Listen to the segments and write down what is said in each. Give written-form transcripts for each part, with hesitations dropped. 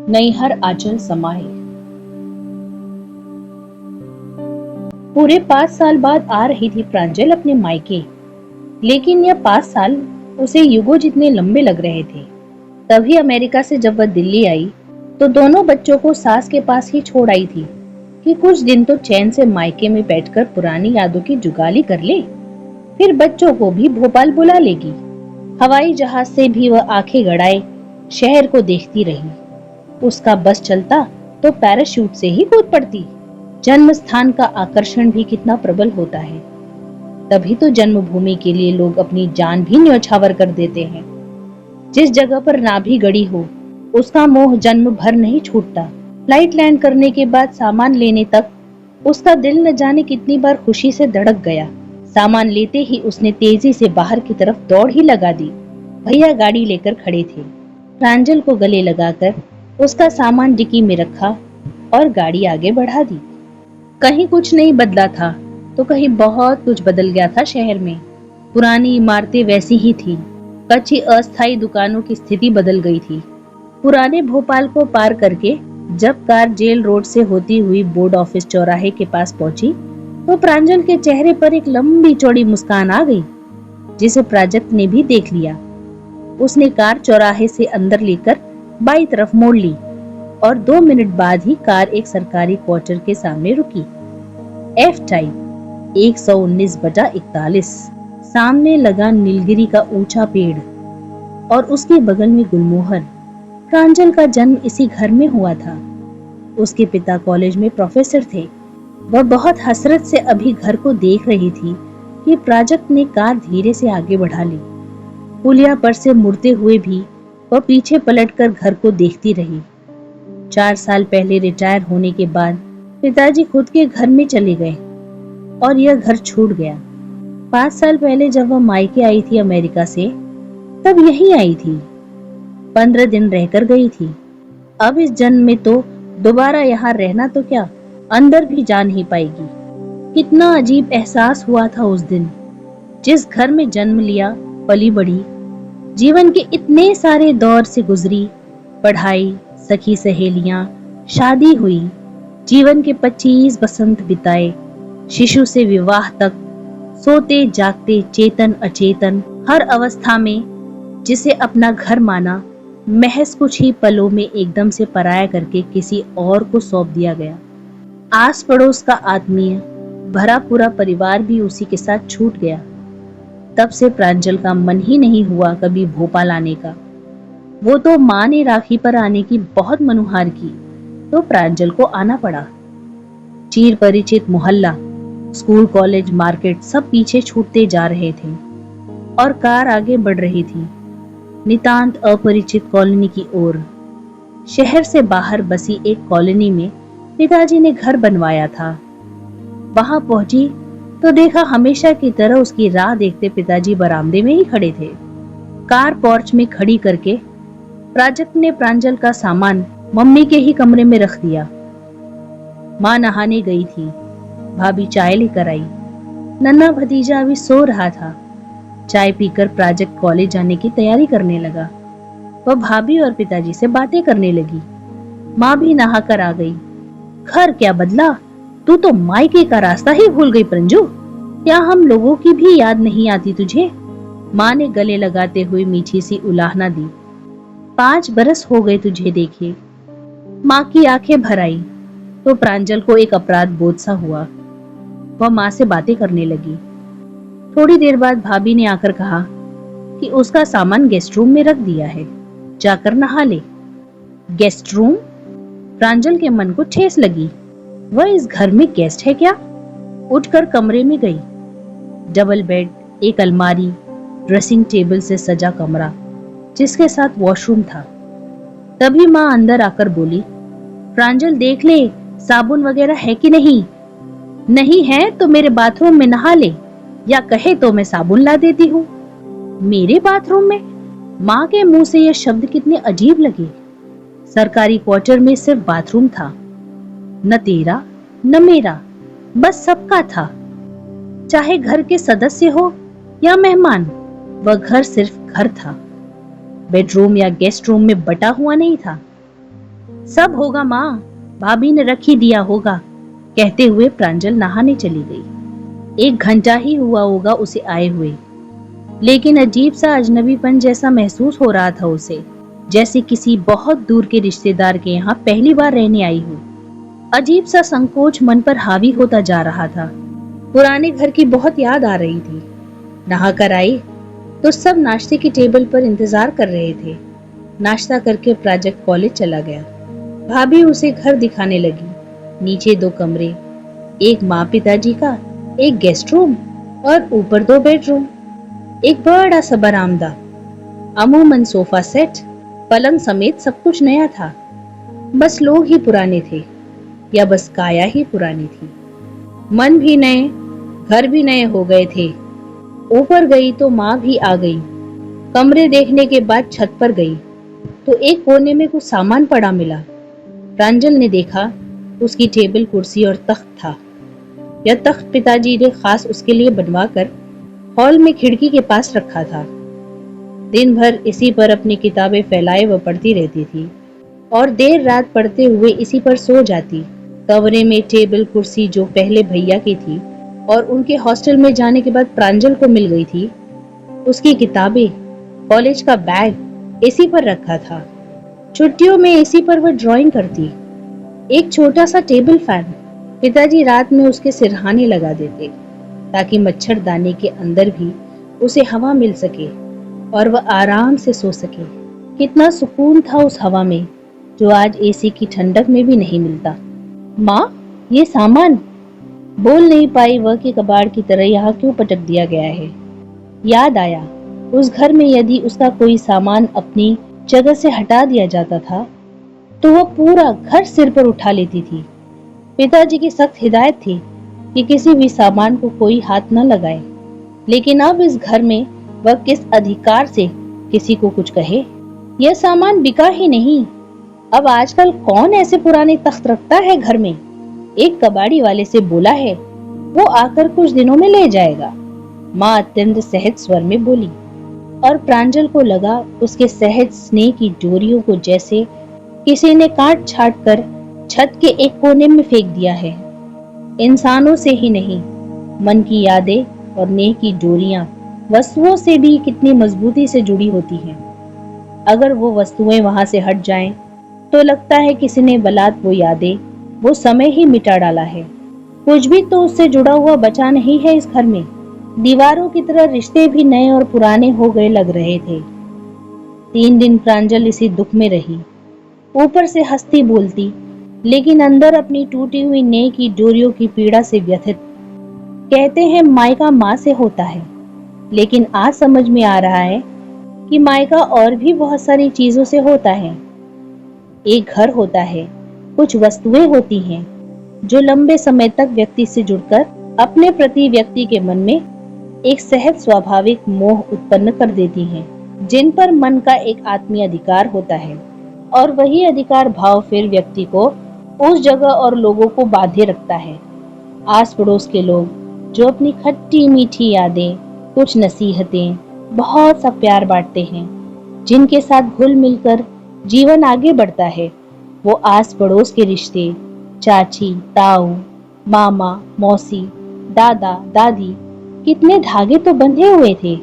नैहर आंचल समाए। पूरे 5 साल बाद आ रही थी प्रांजल अपने मायके, लेकिन यह 5 साल उसे युगों जितने लंबे लग रहे थे। तभी अमेरिका से जब वह दिल्ली आई तो दोनों बच्चों को सास के पास ही छोड़ आई थी कि कुछ दिन तो चैन से मायके में बैठकर पुरानी यादों की जुगाली कर ले, फिर बच्चों को भी भोपाल बुला लेगी। हवाई जहाज से भी वह आंखें गड़ाए शहर को देखती रही। उसका बस चलता तो पैराशूट से ही कूद पड़ती। जन्म स्थान का आकर्षण भी कितना प्रबल होता है। तभी तो जन्मभूमि के लिए लोग अपनी जान भी न्यौछावर कर देते हैं। जिस जगह पर नाभि गड़ी हो उसका मोह जन्म भर नहीं छूटता। फ्लाइट लैंड करने के बाद सामान लेने तक उसका दिल न जाने कितनी बार खुशी से धड़क गया। सामान लेते ही उसने तेजी से बाहर की तरफ दौड़ ही लगा दी। भैया गाड़ी लेकर खड़े थे। प्रांजल को गले लगाकर उसका सामान डिक्की में रखा और गाड़ी आगे बढ़ा दी। कहीं कुछ नहीं बदला था तो कहीं बहुत कुछ बदल गया था शहर में। पुरानी इमारतें वैसी ही थी, कच्ची अस्थायी दुकानों की स्थिति बदल गई थी। पुराने भोपाल को पार करके जब कार जेल रोड से होती हुई बोर्ड ऑफिस चौराहे के पास पहुंची तो प्रांजल के चेहरे पर एक लंबी चौड़ी मुस्कान आ गई, जिसे प्राजक्त ने भी देख लिया। उसने कार चौराहे से अंदर लेकर बाईं तरफ मोड़ ली और 2 मिनट बाद ही कार एक सरकारी क्वार्टर के सामने रुकी। F type 119/41। सामने लगा नीलगिरी का ऊंचा पेड़ और उसके बगल में गुलमोहर। प्रांजल का जन्म इसी घर में हुआ था। उसके पिता कॉलेज में प्रोफेसर थे। वह बहुत हसरत से अभी घर को देख रही थी कि प्राजक्त ने कार धीरे से आगे बढ़ा ली। पुलिया पर से मुड़ते हुए भी वह पीछे पलटकर घर को देखती रही। 4 साल पहले रिटायर होने के बाद पिताजी खुद के घर में चले गए और यह घर छूट गया। 5 साल पहले जब वह मायके आई थी अमेरिका से, तब यहीं आई थी। 15 दिन रहकर गई थी। अब इस जन्म में तो दोबारा यहाँ रहना तो क्या, अंदर भी जा नहीं पाएगी। कितना अजीब एहसास हुआ था उस दिन। जिस घर में जन्म लिया, पली बढ़ी, जीवन के इतने सारे दौर से गुजरी, पढ़ाई, सखी सहेलियां, शादी हुई, जीवन के 25 बसंत बिताए, शिशु से विवाह तक, सोते जागते, चेतन अचेतन, हर अवस्था में जिसे अपना घर माना, महज कुछ ही पलों में एकदम से पराया करके किसी और को सौंप दिया गया। आस पड़ोस का आत्मीय भरा पूरा परिवार भी उसी के साथ छूट गया। तब से प्रांजल का मन ही नहीं हुआ कभी भोपाल आने का। वो तो माँ ने राखी पर आने की बहुत मनुहार की, तो प्रांजल को आना पड़ा। चीर परिचित मोहल्ला, स्कूल, कॉलेज, मार्केट सब पीछे छूटते जा रहे थे और कार आगे बढ़ रही थी नितांत अपरिचित कॉलोनी की ओर। शहर से बाहर बसी एक कॉलोनी में पिताजी ने घर बनवाया था। वहां पहुंची तो देखा हमेशा की तरह उसकी राह देखते पिताजी बरामदे में ही खड़े थे। कार पोर्च में खड़ी करके प्राजक्त ने प्रांजल का सामान मम्मी के ही कमरे में रख दिया। माँ नहाने गई थी, भाभी चाय लेकर आई। नन्हा भतीजा अभी सो रहा था। चाय पीकर प्राजक्त कॉलेज जाने की तैयारी करने लगा। वह भाभी और पिताजी से बातें करने लगी। माँ भी नहाकर आ गई। घर क्या बदला, तू तो मायके का रास्ता ही भूल गई प्रंजू। क्या हम लोगों की भी याद नहीं आती तुझे? माँ ने गले लगाते हुए मीठी सी उलाहना दी। 5 बरस हो गए तुझे देखे। माँ की आंखें भर आई तो प्रांजल को एक अपराध बोध सा हुआ। वह माँ से बातें करने लगी। थोड़ी देर बाद भाभी ने आकर कहा कि उसका सामान गेस्ट रूम में रख दिया है, जाकर नहा ले। Guest room? प्रांजल के मन को ठेस लगी। वह इस घर में गेस्ट है क्या? उठकर कमरे में गई। डबल बेड, एक अलमारी, ड्रेसिंग टेबल से सजा कमरा जिसके साथ वॉशरूम था। तभी माँ अंदर आकर बोली, प्रांजल देख ले साबुन वगैरह है कि नहीं। नहीं है तो मेरे बाथरूम में नहा ले, या कहे तो मैं साबुन ला देती हूँ। मेरे बाथरूम में? माँ के मुंह से यह शब्द कितने अजीब लगे। सरकारी क्वार्टर में सिर्फ बाथरूम था, न तेरा न मेरा, बस सबका था। चाहे घर के सदस्य हो या मेहमान, वह घर सिर्फ घर था। बेडरूम या गेस्ट रूम में बटा हुआ नहीं था। सब होगा माँ, भाभी ने रख ही दिया होगा, कहते हुए प्रांजल नहाने चली गई। 1 घंटा ही हुआ होगा उसे आए हुए, लेकिन अजीब सा अजनबीपन जैसा महसूस हो रहा था उसे, जैसे किसी बहुत दूर के रिश्तेदार के यहाँ पहली बार रहने आई हो। अजीब सा संकोच मन पर हावी होता जा रहा था। पुराने घर की बहुत याद आ रही थी। नहाकर आई तो सब नाश्ते की टेबल पर इंतजार कर रहे थे। नाश्ता करके प्राजक्त कॉलेज चला गया। भाभी उसे घर दिखाने लगी। नीचे 2 कमरे, एक माँ पिताजी का, एक गेस्ट रूम और ऊपर 2 बेडरूम, एक बड़ा सा बरामदा। अमूमन सोफा सेट, पलंग समेत सब कुछ नया था। बस लोग ही पुराने थे, या बस काया ही पुरानी थी। मन भी नए, घर भी नए हो गए थे। ऊपर गई तो माँ भी आ गई। कमरे देखने के बाद छत पर गई तो एक कोने में कुछ सामान पड़ा मिला। प्रांजल ने देखा, उसकी टेबल, कुर्सी और तख्त था। यह तख्त पिताजी ने खास उसके लिए बनवाकर हॉल में खिड़की के पास रखा था। दिन भर इसी पर अपनी किताबें फैलाए वह पढ़ती रहती थी और देर रात पढ़ते हुए इसी पर सो जाती। कमरे में टेबल कुर्सी जो पहले भैया की थी और उनके हॉस्टल में जाने के बाद प्रांजल को मिल गई थी, उसकी किताबें, कॉलेज का बैग इसी पर रखा था। छुट्टियों में इसी पर वह ड्राइंग करती। एक छोटा सा टेबल फैन पिताजी रात में उसके सिरहाने लगा देते ताकि मच्छरदानी के अंदर भी उसे हवा मिल सके और वह आराम से सो सके। कितना सुकून था उस हवा में जो आज एसी की ठंडक में भी नहीं मिलता। माँ, ये सामान, बोल नहीं पाई वह कि कबाड़ की तरह यहाँ क्यों पटक दिया गया है। याद आया, उस घर में यदि उसका कोई सामान अपनी जगह से हटा दिया जाता था तो वह पूरा घर सिर पर उठा लेती थी। पिताजी की सख्त हिदायत थी कि किसी भी सामान को कोई हाथ न लगाए, लेकिन अब इस घर में वह किस अधिकार से किसी को कुछ कहे। यह सामान बिका ही नहीं। अब आजकल कौन ऐसे पुराने तख्त रखता है घर में। एक कबाड़ी वाले से बोला है, वो आकर कुछ दिनों में ले जाएगा, माँ अत्यंत सहज स्वर में बोली। और प्रांजल को लगा उसके सहज स्नेह की डोरियों को जैसे किसी ने काट छाट कर छत के एक कोने में फेंक दिया है। इंसानों से ही नहीं, मन की यादें और नेह की डोरियां वस्तुओं से भी कितनी मजबूती से जुड़ी होती हैं। अगर वो वस्तुएं वहां से हट जाएं, तो लगता है किसी ने बलात् वो यादें, वो समय ही मिटा डाला है। कुछ भी तो उससे जुड़ा हुआ बचा नहीं है इस घर में। दीवारों की तरह रिश्ते भी नए और पुराने हो गए लग रहे थे। 3 दिन प्रांजल इसी दुख में रही। ऊपर से हंसती बोलती, लेकिन अंदर अपनी टूटी हुई नेह की डोरियों की पीड़ा से व्यथित। कहते हैं मायका माँ से होता है, लेकिन आज समझ में आ रहा है कि मायका और भी बहुत सारी चीजों से होता है। एक घर होता है, कुछ वस्तुएं होती हैं जो लंबे समय तक व्यक्ति से जुड़कर अपने प्रति व्यक्ति के मन में एक सहज स्वाभाविक मोह उत्पन्न कर देती हैं, जिन पर मन का एक आत्मीय अधिकार होता है और वही अधिकार भाव फिर व्यक्ति को उस जगह और लोगों को बांधे रखता है। आस पड़ोस के लोग जो अपनी खट्टी मीठी यादें, कुछ नसीहतें, बहुत सा प्यार बांटते हैं, जिनके साथ घुल मिलकर जीवन आगे बढ़ता है, वो आस पड़ोस के रिश्ते, चाची, ताऊ, मामा, मौसी, दादा, दादी, कितने धागे तो बंधे हुए थे।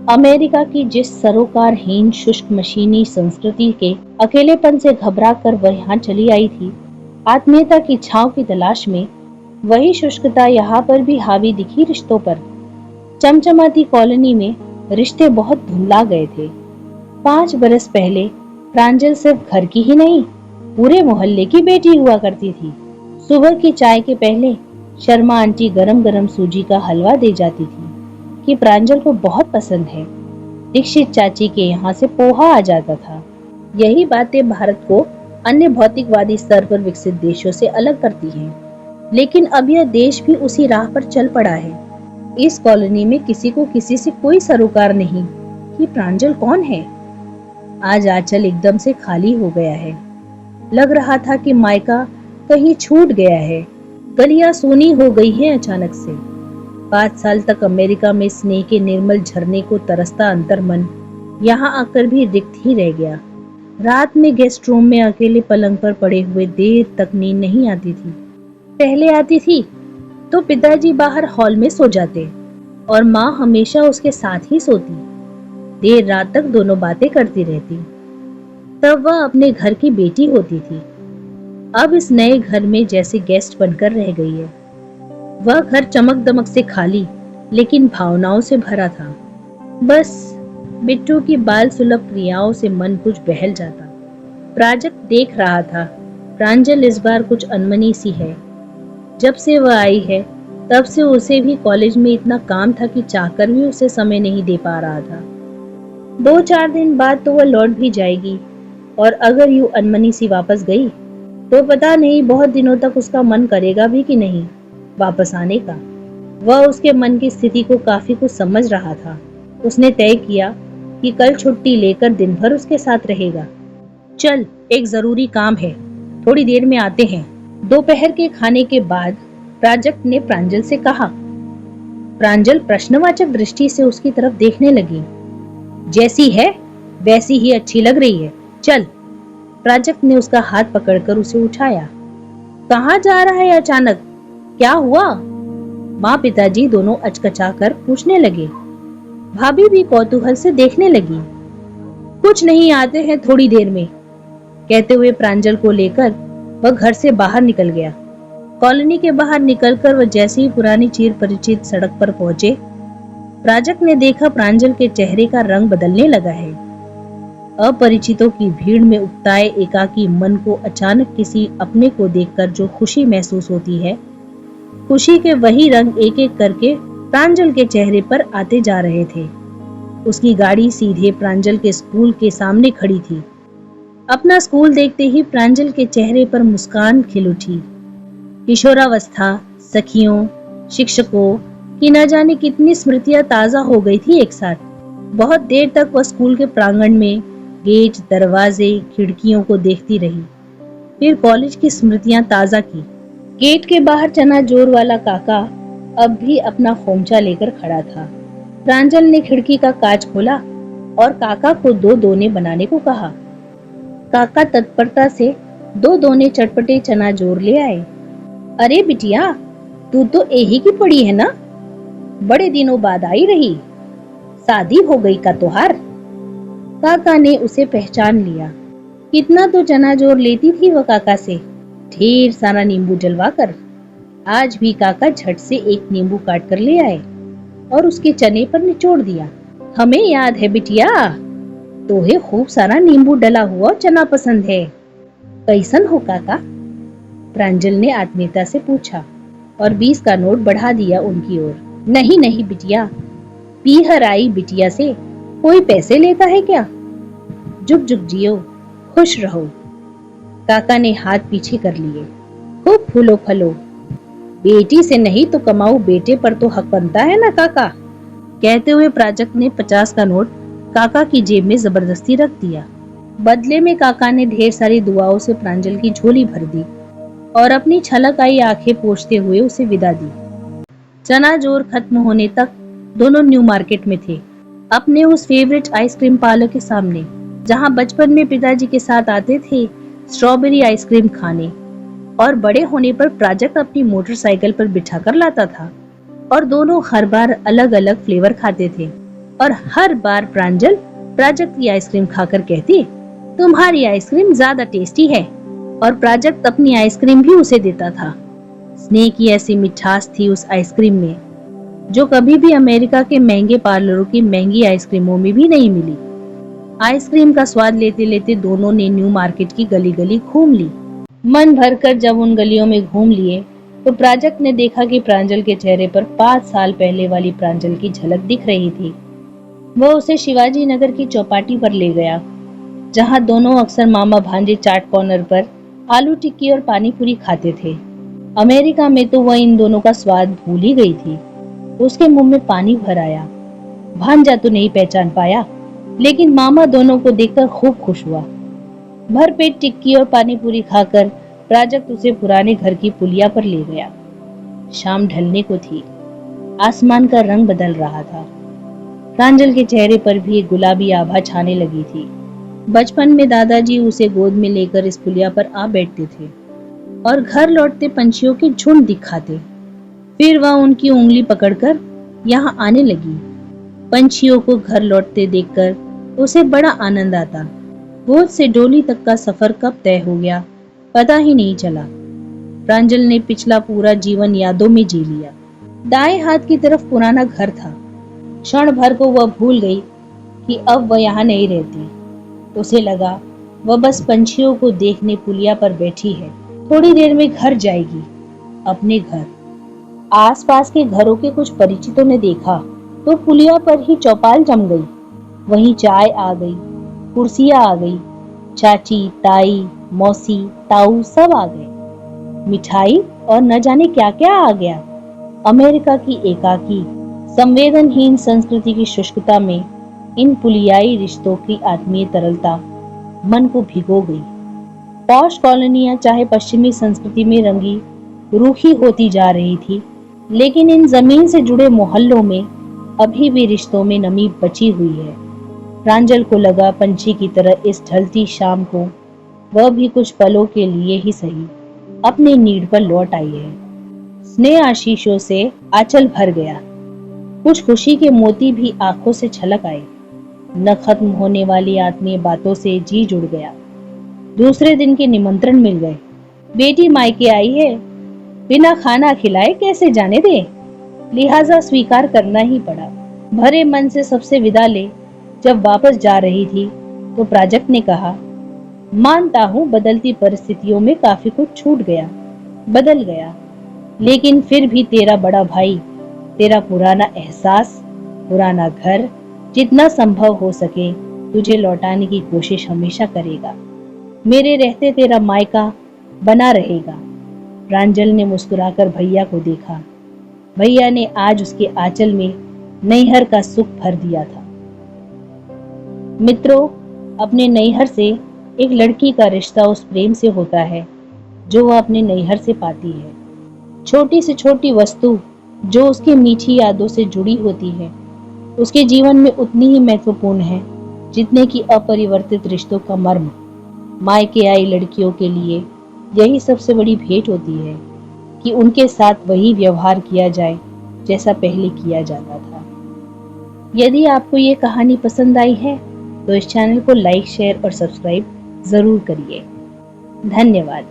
अमेरिका की जिस सरोकारहीन शुष्क मशीनी संस्कृति के अकेलेपन से घबरा कर वह यहाँ चली आई थी, आत्मीयता की छांव की तलाश में, वही शुष्कता यहाँ पर भी हावी दिखी रिश्तों पर। चमचमाती कॉलोनी में रिश्ते बहुत धुंधला गए थे। 5 बरस पहले प्रांजल सिर्फ घर की ही नहीं, पूरे मोहल्ले की बेटी हुआ करती थी। सुबह की चाय के पहले शर्मा आंटी गरम गरम सूजी का हलवा दे जाती थी कि प्रांजल को बहुत पसंद है। दीक्षित चाची के यहाँ से पोहा आ जाता था। यही बातें भारत को अन्य भौतिकवादी स्तर पर विकसित देशों से अलग करती हैं, लेकिन अब यह देश भी उसी राह पर चल पड़ा है। इस कॉलोनी में किसी को किसी से कोई सरोकार नहीं कि प्रांजल कौन है। आज आंचल एकदम से खाली हो गया है। लग रहा था कि मायका कहीं छूट गया है। गलियां सूनी हो गई हैं अचानक से। 5 साल तक अमेरिका में स्नेह के निर्मल झरने को तरसता अंतर्मन यहाँ आकर भी रिक्त ही रह गया। रात में गेस्ट रूम में अकेले पलंग पर पड़े हुए देर तक नींद नहीं आती थी। पहले आती थी तो पिताजी बाहर हॉल में सो जाते और माँ हमेशा उसके साथ ही सोती। देर रात तक दोनों बातें करती रहती। तब वह अपने घर की बेटी होती थी। अब इस नए घर में जैसे गेस्ट बनकर रह गई है। वह घर चमक दमक से खाली लेकिन भावनाओं से भरा था। बस बिट्टू की बाल सुलभ क्रियाओं से मन कुछ बहल जाता। प्राजक्त देख रहा था, प्रांजल इस बार कुछ अनमनी सी है। जब से वह आई है तब से उसे भी कॉलेज में इतना काम था कि चाहकर भी उसे समय नहीं दे पा रहा था। 2-4 दिन बाद तो वह लौट भी जाएगी और अगर यूं अनमनी सी वापस गई तो पता नहीं बहुत दिनों तक उसका मन करेगा भी कि नहीं वापस आने का। वह उसके मन की स्थिति को काफी कुछ समझ रहा था। उसने तय किया कि कल छुट्टी लेकर दिन भर उसके साथ रहेगा। चल, एक जरूरी काम है, थोड़ी देर में आते हैं। दोपहर के खाने के बाद प्राजक्त ने प्रांजल से कहा। प्रांजल प्रश्नवाचक दृष्टि से उसकी तरफ देखने लगी। जैसी है वैसी ही अच्छी लग रही है, चल। प्राजक्त ने उसका हाथ पकड़कर उसे उठाया। कहाँ जा रहा है अचानक, क्या हुआ? माँ पिताजी दोनों अचकचाकर पूछने लगे। भाभी भी कौतूहल से देखने लगी। कुछ नहीं, आते हैं थोड़ी देर में, कहते हुए प्रांजल को लेकर वह घर से बाहर निकल गया। कॉलोनी के बाहर निकलकर वह जैसे ही पुरानी चिर परिचित सड़क पर पहुंचे, प्राजक्त ने देखा प्रांजल के चेहरे का रंग बदलने लगा है। अपरिचितों की भीड़ में उकताए एकाकी मन को अचानक किसी अपने को देखकर जो खुशी महसूस होती है, खुशी के वही रंग एक एक करके प्रांजल के चेहरे पर आते जा रहे थे। उसकी गाड़ी सीधे प्रांजल के स्कूल के सामने खड़ी थी। अपना स्कूल देखते ही प्रांजल के चेहरे पर मुस्कान खिल उठी। किशोरावस्था, सखियों, शिक्षकों की न जाने कितनी स्मृतियां ताजा हो गई थी एक साथ। बहुत देर तक वह स्कूल के प्रांगण में गेट, दरवाजे, खिड़कियों को देखती रही। फिर कॉलेज की स्मृतियां ताजा की। गेट के बाहर चना जोर वाला काका अब भी अपना खोमचा लेकर खड़ा था। प्रांजल ने खिड़की का कांच खोला और काका को 2 दोने बनाने को कहा। काका तत्परता से 2 दोने चटपटे चना जोर ले आए। अरे बिटिया, तू तो यही की पड़ी है ना? बड़े दिनों बाद आई रही, शादी हो गई का तोहार? काका ने उसे पहचान लिया। कितना तो चना जोर लेती थी वह काका से, ढेर सारा नींबू जलवा कर। आज भी काका झट से एक नींबू काट कर ले आए और उसके चने पर निचोड़ दिया। हमें याद है बिटिया, तोहे खूब सारा नींबू डला हुआ चना पसंद है। कैसन हो काका? प्रांजल ने आत्मीयता से पूछा और 20 का नोट बढ़ा दिया उनकी ओर। नहीं नहीं बिटिया, पीहर आई बिटिया से कोई पैसे लेता है क्या? जुग जुग जियो, खुश रहो। काका ने हाथ पीछे कर लिए। खूब फूलो फलो, बेटी से नहीं तो कमाऊ बेटे पर तो हक बनता है ना काका। कहते हुए प्राजक्त ने 50 का नोट काका की जेब में जबरदस्ती रख दिया। बदले में काका ने ढेर सारी दुआओं से प्रांजल की झोली भर दी और अपनी छलक आई आंखें पोंछते हुए उसे विदा दी। चना जोर खत्म होने तक दोनों न्यू मार्केट में थे, अपने उस फेवरेट आइसक्रीम पार्लर के सामने जहां बचपन में पिताजी के साथ आते थे स्ट्रॉबेरी आइसक्रीम खाने, और बड़े होने पर प्राजक्त अपनी मोटरसाइकिल पर बिठा कर लाता था और दोनों हर बार अलग अलग फ्लेवर खाते थे। और हर बार प्रांजल प्राजक्त की आइसक्रीम खाकर कहती, तुम्हारी आइसक्रीम ज्यादा टेस्टी है, और प्राजक्त अपनी आइसक्रीम भी उसे देता था। स्नेह की ऐसी मिठास थी उस आइसक्रीम में जो कभी भी अमेरिका के महंगे पार्लरों की महंगी आइसक्रीमों में भी नहीं मिली। आइसक्रीम का स्वाद लेते लेते दोनों ने न्यू मार्केट की गली गली घूम ली। मन भरकर जब उन गलियों में घूम लिए तो प्राजक्त ने देखा कि प्रांजल के चेहरे पर 5 साल पहले वाली प्रांजल की झलक दिख रही थी। वह उसे शिवाजी नगर की चौपाटी पर ले गया, जहां दोनों अक्सर मामा भांजे चाट कॉर्नर पर आलू टिक्की और पानी पूरी खाते थे। अमेरिका में तो वह इन दोनों का स्वाद भूल ही गई थी। उसके मुंह में पानी भर आया। भांजा तो नहीं पहचान पाया, लेकिन मामा दोनों को देखकर खूब खुश हुआ। भर पेट टिक्की और पानी पूरी खाकर प्राजक्त उसे पुराने घर की पुलिया पर ले गया। शाम ढलने को थी, आसमान का रंग बदल रहा था। प्रांजल के चेहरे पर भी एक गुलाबी आभा छाने लगी थी। बचपन में दादाजी उसे गोद में लेकर इस पुलिया पर आ बैठते थे और घर लौटते पंछियों के झुंड दिखाते। फिर वह उनकी उंगली पकड़कर यहाँ आने लगी। पंछियों को घर लौटते देखकर उसे बड़ा आनंद आता। गोद से डोली तक का सफर कब तय हो गया पता ही नहीं चला। प्रांजल ने पिछला पूरा जीवन यादों में जी लिया। दाएं हाथ की तरफ पुराना घर था। क्षण भर को वह भूल गई कि अब वह यहाँ नहीं रहती। उसे लगा वह बस पंछियों को देखने पुलिया पर बैठी है। थोड़ी देर में घर जाएगी, अपने घर। आसपास के घरों के कुछ परिचितों ने देखा तो पुलिया पर ही चौपाल जम गई। वहीं चाय आ गई, कुर्सियां आ गई, चाची, ताई, मौसी, ताऊ सब आ गए। मिठाई और न जाने क्या क्या आ गया। अमेरिका की एकाकी संवेदनहीन संस्कृति की शुष्कता में इन पुलियाई रिश्तों की आत्मीय तरलता मन को भिगो गई। पॉश कॉलोनियां चाहे पश्चिमी संस्कृति में रंगी रूखी होती जा रही थी, लेकिन इन जमीन से जुड़े मोहल्लों में अभी भी रिश्तों में नमी बची हुई है। प्रांजल को लगा पंछी की तरह इस ढलती शाम को वह भी कुछ पलों के लिए ही सही अपनी नीड पर लौट आई है। स्नेह आशीषों से आंचल भर गया। कुछ खुशी के मोती भी आंखों से छलक आए। न खत्म होने वाली आत्मीय बातों से जी जुड़ गया। दूसरे दिन के निमंत्रण मिल गए। बेटी मायके आई है, बिना खाना खिलाए कैसे जाने दे, लिहाजा स्वीकार करना ही पड़ा। भरे मन से सबसे विदा ले जब वापस जा रही थी तो प्राजक्त ने कहा, मानता हूं बदलती परिस्थितियों में काफी कुछ छूट गया, बदल गया, लेकिन फिर भी तेरा बड़ा भाई, तेरा पुराना एहसास, पुराना घर जितना संभव हो सके तुझे लौटाने की कोशिश हमेशा करेगा। मेरे रहते तेरा मायका बना रहेगा। प्रांजल ने मुस्कुराकर भैया को देखा। भैया ने आज उसके आंचल में नैहर का सुख भर दिया था। मित्रों, अपने नैहर से एक लड़की का रिश्ता उस प्रेम से होता है जो वह अपने नैहर से पाती है। छोटी से छोटी वस्तु जो उसकी मीठी यादों से जुड़ी होती है उसके जीवन में उतनी ही महत्वपूर्ण है जितने कि अपरिवर्तित रिश्तों का मर्म। मायके आई लड़कियों के लिए यही सबसे बड़ी भेंट होती है कि उनके साथ वही व्यवहार किया जाए जैसा पहले किया जाता था। यदि आपको ये कहानी पसंद आई है तो इस चैनल को लाइक, शेयर और सब्सक्राइब जरूर करिए। धन्यवाद।